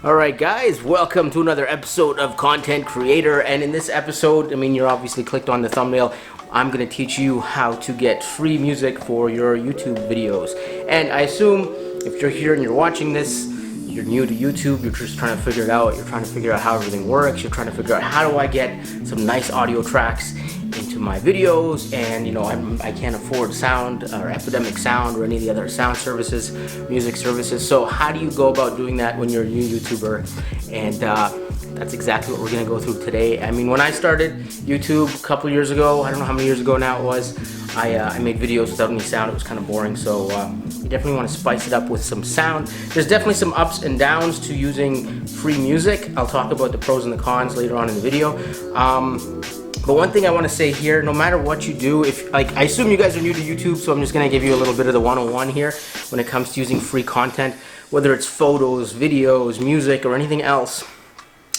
Alright guys, welcome to another episode of Content Creator, and in this episode, you're obviously clicked on the thumbnail, I'm going to teach you how to get free music for your YouTube videos. And I assume if you're here and you're watching this, you're new to YouTube, you're just trying to figure it out, you're trying to figure out how everything works, you're trying to figure out how do I get some nice audio tracks into my videos, and I can't afford sound or Epidemic Sound or any of the other sound services, music services. So how do you go about doing that when you're a new YouTuber? And that's exactly what we're gonna go through today. When I started YouTube a couple years ago, I don't know how many years ago now it was, I made videos without any sound. It was kind of boring, so you definitely want to spice it up with some sound. There's definitely some ups and downs to using free music. I'll talk about the pros and the cons later on in the video. But one thing I want to say here, no matter what you do, I assume you guys are new to YouTube, so I'm just going to give you a little bit of the 101 here when it comes to using free content, whether it's photos, videos, music, or anything else.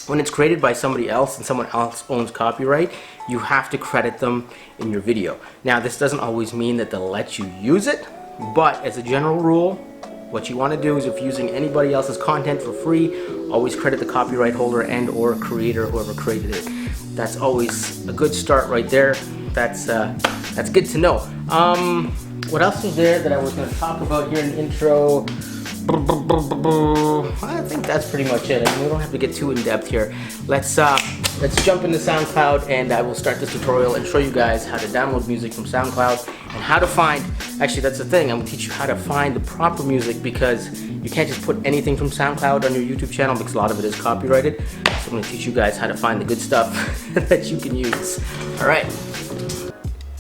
When it's created by somebody else and someone else owns copyright, you have to credit them in your video. Now, this doesn't always mean that they'll let you use it, but as a general rule, what you want to do is if you're using anybody else's content for free, always credit the copyright holder and or creator, whoever created it. That's always a good start right there. That's good to know. What else is there that I was going to talk about here in the intro? I think that's pretty much it. We don't have to get too in depth here. Let's jump into SoundCloud, and I will start this tutorial and show you guys how to download music from SoundCloud and how to find. Actually, that's the thing. I'm gonna teach you how to find the proper music, because you can't just put anything from SoundCloud on your YouTube channel because a lot of it is copyrighted. So I'm gonna teach you guys how to find the good stuff that you can use. All right.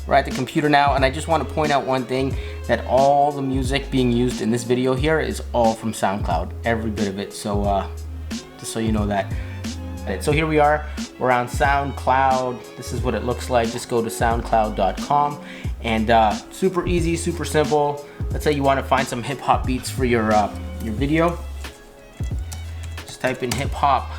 We're at the computer now, and I just want to point out one thing, that all the music being used in this video here is all from SoundCloud, every bit of it. So just so you know that. So here we are, we're on SoundCloud. This is what it looks like. Just go to soundcloud.com, and super easy, super simple. Let's say you want to find some hip hop beats for your video. Just type in hip hop,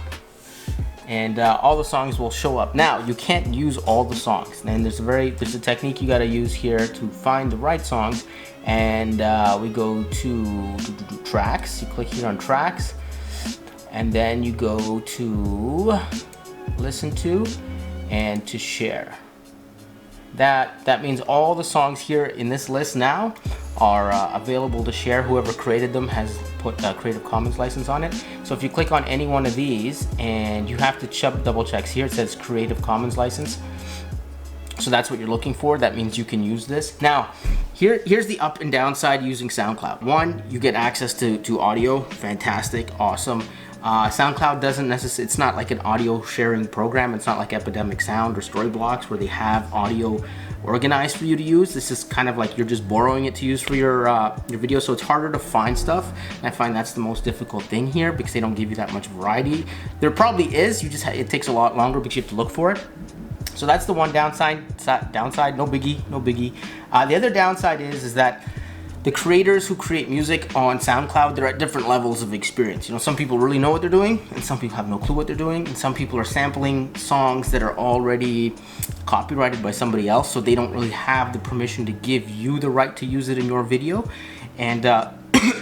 and all the songs will show up. Now, you can't use all the songs, and there's a technique you got to use here to find the right songs. And we go to tracks. You click here on tracks, and then you go to listen to and to share. That means all the songs here in this list now are available to share. Whoever created them has put a Creative Commons license on it. So if you click on any one of these, and you have to double check here, it says Creative Commons license. So that's what you're looking for. That means you can use this. Now, here's the up and downside using SoundCloud. One, you get access to audio. Fantastic, awesome. SoundCloud doesn't necessarily, it's not like an audio sharing program. It's not like Epidemic Sound or Storyblocks where they have audio organized for you to use. This is kind of like you're just borrowing it to use for your video, so it's harder to find stuff. And I find that's the most difficult thing here, because they don't give you that much variety. There probably is, it takes a lot longer because you have to look for it. So that's the one downside, no biggie. The other downside is that the creators who create music on SoundCloud, they're at different levels of experience. Some people really know what they're doing, and some people have no clue what they're doing, and some people are sampling songs that are already copyrighted by somebody else, so they don't really have the permission to give you the right to use it in your video. And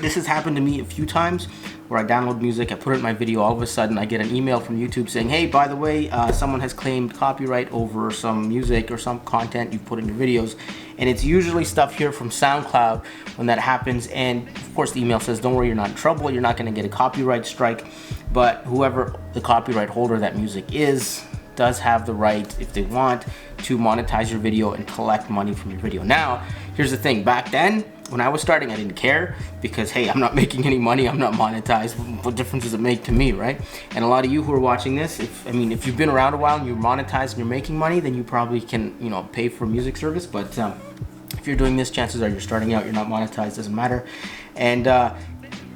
this has happened to me a few times, where I download music, I put it in my video, all of a sudden I get an email from YouTube saying, hey, by the way, someone has claimed copyright over some music or some content you put in your videos. And it's usually stuff here from SoundCloud when that happens. And of course the email says, don't worry, you're not in trouble, you're not gonna get a copyright strike. But whoever the copyright holder of that music is, does have the right, if they want, to monetize your video and collect money from your video. Now, here's the thing, back then, when I was starting, I didn't care, because hey, I'm not making any money, I'm not monetized. What difference does it make to me, right? And a lot of you who are watching this, if you've been around a while and you're monetized and you're making money, then you probably can, pay for music service. But if you're doing this, chances are you're starting out, you're not monetized, doesn't matter. And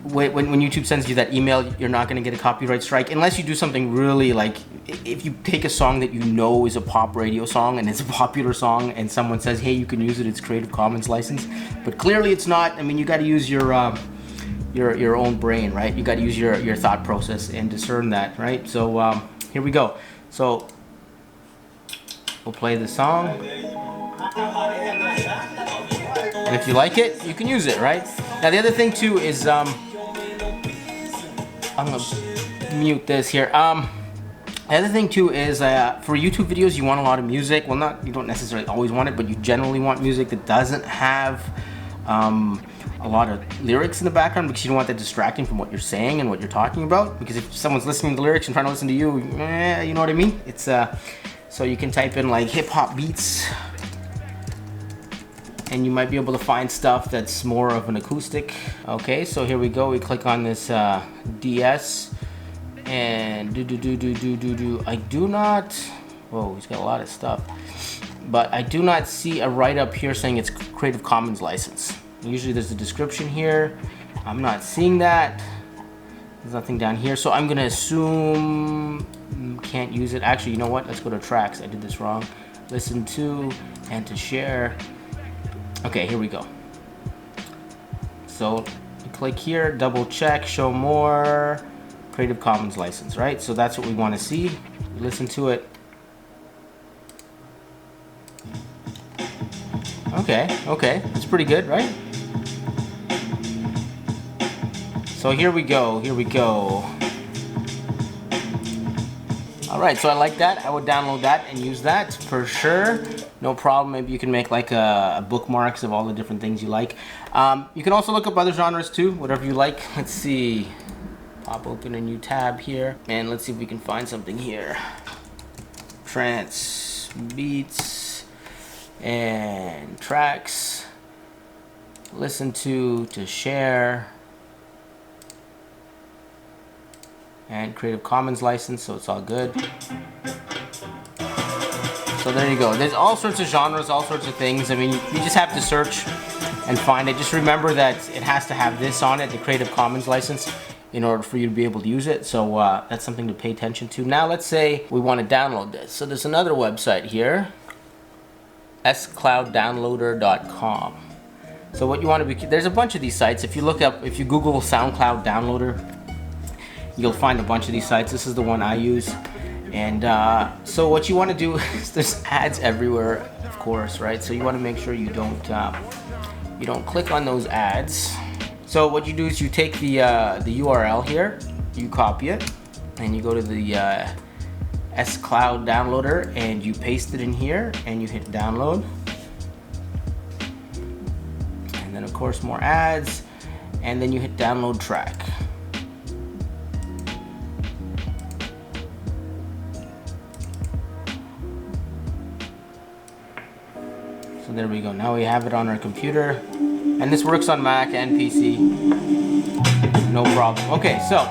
when YouTube sends you that email, you're not going to get a copyright strike unless you do something really, like if you take a song that you know is a pop radio song and it's a popular song, and someone says, hey, you can use it, it's Creative Commons license, but clearly it's not. You got to use your own brain, right? You got to use your thought process and discern that, right? So here we go. So we'll play the song, and if you like it, you can use it, right? Now the other thing too is I'm gonna mute this here. The other thing too is for YouTube videos, you want a lot of music. Well, you don't necessarily always want it, but you generally want music that doesn't have a lot of lyrics in the background, because you don't want that distracting from what you're saying and what you're talking about. Because if someone's listening to the lyrics and trying to listen to you, you know what I mean? It's so you can type in like hip hop beats, and you might be able to find stuff that's more of an acoustic. Okay, so here we go. We click on this DS, and I do not. Whoa, he's got a lot of stuff, but I do not see a write up here saying it's Creative Commons license. Usually there's a description here. I'm not seeing that. There's nothing down here, so I'm gonna assume can't use it. Actually, you know what? Let's go to tracks. I did this wrong. Listen to and to share. Okay, here we go. So you click here, double check, show more, Creative Commons license, right? So that's what we want to see. Listen to it. Okay, that's pretty good, right? So here we go. All right, so I like that. I would download that and use that for sure. No problem. Maybe you can make like a bookmarks of all the different things you like. You can also look up other genres too, whatever you like. Let's see. Pop open a new tab here, and let's see if we can find something here. Trance, beats, and tracks. Listen to share. And Creative Commons license, so it's all good. So there you go. There's all sorts of genres, all sorts of things. I mean, you just have to search and find it. Just remember that it has to have this on it, the Creative Commons license, in order for you to be able to use it. So that's something to pay attention to. Now let's say we want to download this. So there's another website here, sclouddownloader.com. So what you want to be, there's a bunch of these sites. If you Google SoundCloud downloader, you'll find a bunch of these sites. This is the one I use. And so what you want to do is, there's ads everywhere, of course, right? So you want to make sure you don't click on those ads. So what you do is you take the URL here, you copy it, and you go to the scloud downloader and you paste it in here, and you hit download. And then of course more ads, and then you hit download track. So there we go. Now we have it on our computer, and this works on Mac and PC. No problem. Okay, so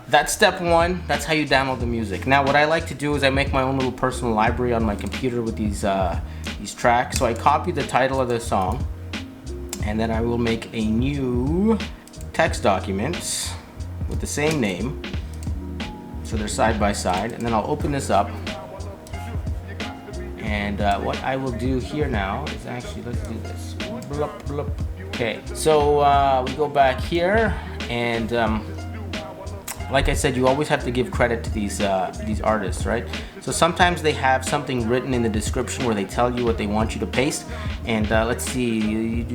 that's step one. That's how you download the music. Now what I like to do is I make my own little personal library on my computer with these tracks. So I copy the title of the song, and then I will make a new text document with the same name. So they're side by side, and then I'll open this up. And what I will do here now is actually, let's do this. Blup, blup. Okay, so we go back here, and like I said, you always have to give credit to these artists, right? So sometimes they have something written in the description where they tell you what they want you to paste. And let's see.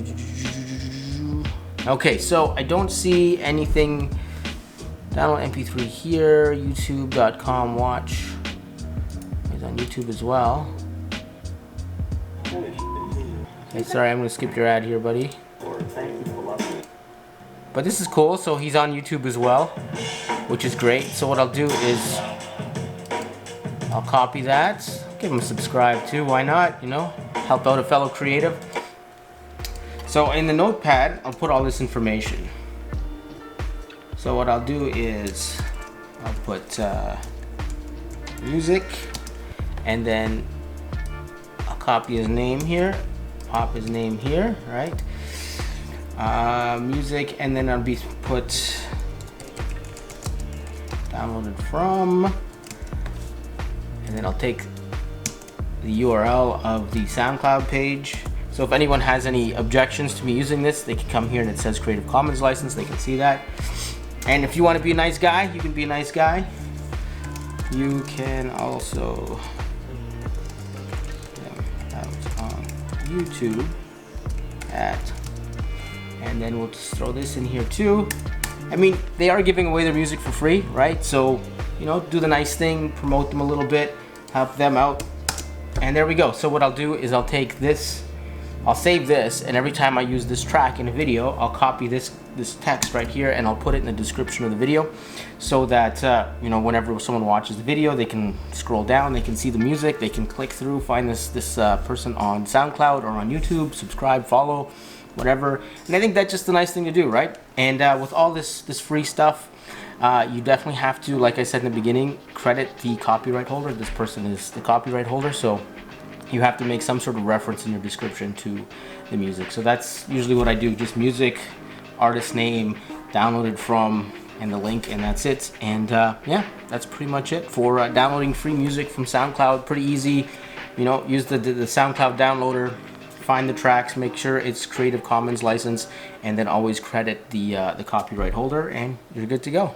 Okay, so I don't see anything. Download MP3 here. YouTube.com watch. It's on YouTube as well. Okay, sorry, I'm gonna skip your ad here, buddy. But this is cool. So he's on YouTube as well, which is great. So what I'll do is I'll copy that, give him a subscribe too. Why not? You know, help out a fellow creative. So in the notepad, I'll put all this information. So what I'll do is I'll put music, and then I'll copy his name here, pop his name here, right? Music, and then I'll put downloaded from, and then I'll take the URL of the SoundCloud page. So if anyone has any objections to me using this, they can come here and it says Creative Commons license, they can see that. And if you want to be a nice guy, you can be a nice guy. You can also out on YouTube at, and then we'll just throw this in here too. I mean, they are giving away their music for free, right? So, you know, do the nice thing, promote them a little bit, help them out. And there we go. So what I'll do is I'll take this, I'll save this, and every time I use this track in a video, I'll copy this text right here and I'll put it in the description of the video so that, you know, whenever someone watches the video, they can scroll down, they can see the music, they can click through, find this person on SoundCloud or on YouTube, subscribe, follow, whatever. And I think that's just a nice thing to do, right? And with all this free stuff, you definitely have to, like I said in the beginning, credit the copyright holder. This person is the copyright holder, so you have to make some sort of reference in your description to the music. So that's usually what I do, just music, artist name, downloaded from, and the link, and that's it. And yeah, that's pretty much it for downloading free music from SoundCloud. Pretty easy, you know, use the SoundCloud downloader, find the tracks, make sure it's Creative Commons license, and then always credit the copyright holder, and you're good to go.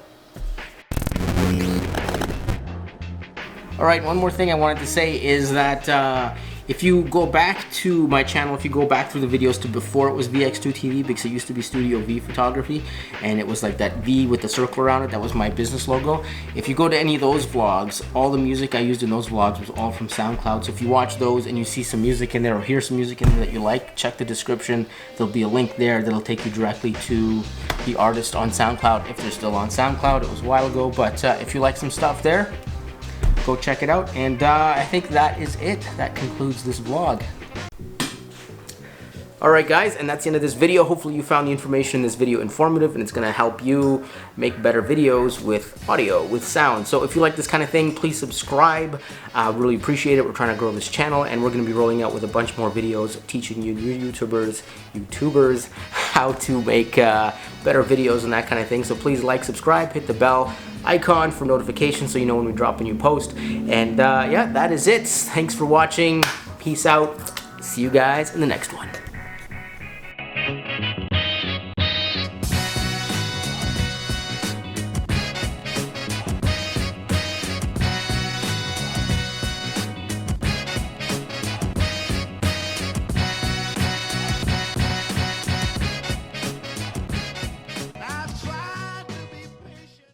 Alright, one more thing I wanted to say is that if you go back to my channel, if you go back through the videos to before it was VX2 TV, because it used to be Studio V Photography, and it was like that V with the circle around it, that was my business logo. If you go to any of those vlogs, all the music I used in those vlogs was all from SoundCloud. So if you watch those and you see some music in there or hear some music in there that you like, check the description. There'll be a link there that'll take you directly to the artist on SoundCloud, if they're still on SoundCloud. It was a while ago, but if you like some stuff there, go check it out. And I think that is it. That concludes this vlog. Alright guys, and that's the end of this video. Hopefully you found the information in this video informative, and it's going to help you make better videos with audio, with sound. So if you like this kind of thing, please subscribe. Really appreciate it. We're trying to grow this channel, and we're going to be rolling out with a bunch more videos teaching you new YouTubers how to make better videos and that kind of thing. So please like, subscribe, hit the bell icon for notifications so you know when we drop a new post. And yeah, that is it. Thanks for watching. Peace out. See you guys in the next one.